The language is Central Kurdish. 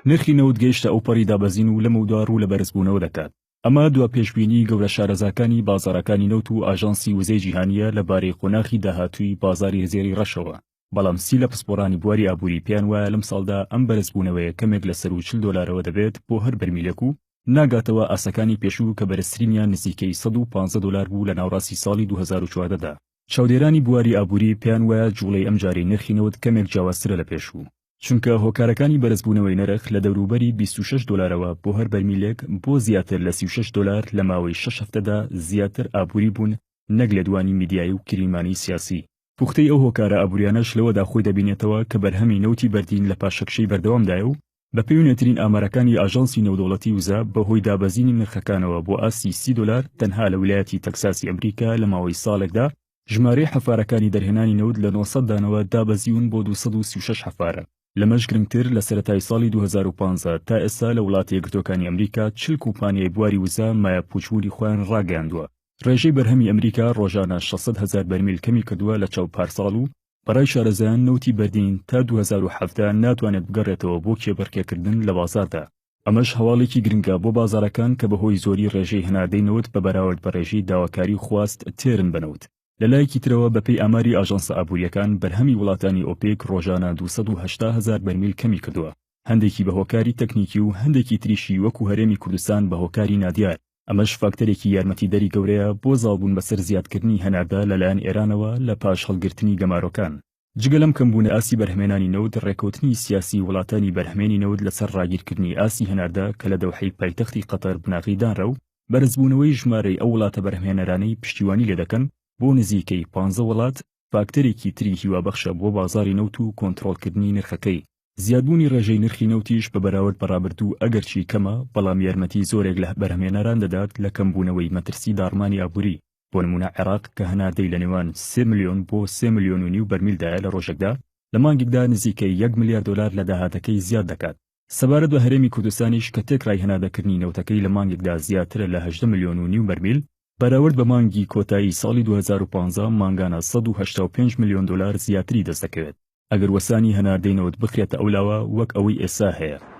نرخی نەوت گەیشتە ئەو پەڕی دابەزین و لەمەودا ڕوو لە بەرزبوونەوە دەکات. ئەمە دوا پێشبینی گەورە شارەزاکانی بازاڕەکانی نەوت و ئاژانسی وزەی جیهانیە لەبارەی قۆناغی داهاتووی بازاری زێری ڕەشەوە. بەڵام سی لە پسپۆڕانی بواری ئابووری پێیان وایە لەم ساڵدا ئەم بەرزبوونەوەیە کەمێک لە سەر و $40 دەبێت بۆ هەر بەرمیلێک و ناگاتەوە ئاسەکانی پێشوو کە بەرزترینیان نزیکەی $115 بوو لە ناوڕاستی ساڵی 2014دا. چاودێرانی بواری ئابووری پێیان وایە جوڵەی ئەم جارەی نرخی نەوت کەمێک جیاوازترە لە پێشوو. چونکە هۆکارەکانی بەرزبوونەوەی نرخ لە دەوروبەری $26ەوە بۆ هەر بەرمیلێک بۆ زیاتر لە $36 لە ماوەی 6 هەفتەدا زیاتر ئابووری بوون، نەک لە دوانی میدیایی و کریمانی سیاسی. پوختەی ئەو هۆکارە ئابووریانەش لەوەدا خۆی دەبینێتەوە کە بەرهەمی نەوتی بەردین لە پاشەکشەی بەردەوامدایە و بە پێوونێترین ئامارەکانی ئاژانسی نێودەوڵەتی وزە بەهۆی دابەزینی نرخەکانەوە بۆ ئاسی $30 تەنها لە ویلایەتی تەکساسی ئەمریکا لە ماوەی ساڵێکدا ژمارەی حەفارەکانی دەرهێنانی نەوت لە 900 دانەوە دابەزیون بۆ 236 حەفارە. لەمەش گرنگتر لە سەرەتای ساڵی 2015 تا ئێستا لە وڵاتە یەکگرتووەکانی ئەمریکا 40 کۆمپانیای بواری وزە مایە پوچووری خۆیان ڕاگەیاندووە. ڕێژەی بەرهەمی ئەمریکا ڕۆژانە 600,000 بەرمیل کەمی کردووە لە چاو پارساڵ و بەڕای شارەزایان نەوتی بەردین تا 2017 ناتوانێت بگەڕێتەوە بۆ کێبڕکێکردن لە بازاردا. ئەمەش هەواڵێکی گرنگە بۆ بازارەکان کە بەهۆی زۆری ڕێژەی هەناردەی نەوت بە بەراورد بە ڕێژەی داواکاری خواست تێرن بنەوت. لەلایەکی ترەوە بەپێی ئاماری ئاژانسە ئابووریەکان بەرهەمی وڵاتانی ئۆپێک ڕۆژانە 280,000 بەرمیل کەمی کردووە، هەندێکی بە هۆکاری تەکنیکی و هەندێکی تریشی وەکو هەرێمی کوردستان بە هۆکاری نادیار. ئەمەش فاکتەرێکی یارمەتیدەری گەورەیە بۆ زاڵبوون بەسەر زیادکردنی هەناردە لەلایەن ئێرانەوە لە پاش هەڵگرتنی گەمارۆکان. جگە لەم کەمبوونە ئاسی بەرهەمێنانی نەوت، ڕێکەوتنی سیاسی وڵاتانی بەرهەمێنی نەوت لەسەر ڕاگیرکردنی ئاسی هەناردە کە لە دەوحەی پایتەختی قەتەر بناغیدانرە و بەرزبوونەوەی ژمارەی ئەو وڵاتە بەرهەمێنەرانەی پشتیوانی لێ دەکەن بۆ نزیکەی 15 وڵات، فاکتەرێکی تری هیوابەخشە بۆ بازاری نەوت و کۆنتڕۆڵکردنی نرخەکەی. زیادبوونی ڕێژەی نرخی نەوتیش بە بەراورد بەڕابردوو ئەگەرچی کەمە، بەڵام یارمەتی زۆرێک لە بەرهەمێنەران دەدات لە کەمبوونەوەی مەترسی داڕمانی ئابووری. بۆ نمونە عێراق کە هەناردەی لە نێوان 3 ملیۆن بۆ 3.5 ملیۆن بەرمیلدایە لە ڕۆژێکدا، لە مانگێکدا نزیکەی $1 ملیار لە داهاتەکەی زیاد دەکات. سەبارەت بە هەرێمی کوردستانیش کە تێکڕای هەنادەکردنی نەوتەکەی لە مانگێکدا زیاترە لە 18.5 ملیۆن بەرمیل، بەراورد بە مانگی کۆتایی ساڵی 2015 مانگانە $185 ملیۆن زیاتری دەست دەکەوێت ئەگەر وەسانی هەناردەی نەوت بخرێتە ئەولاوە وەک ئەوەی ئێستا هەیە.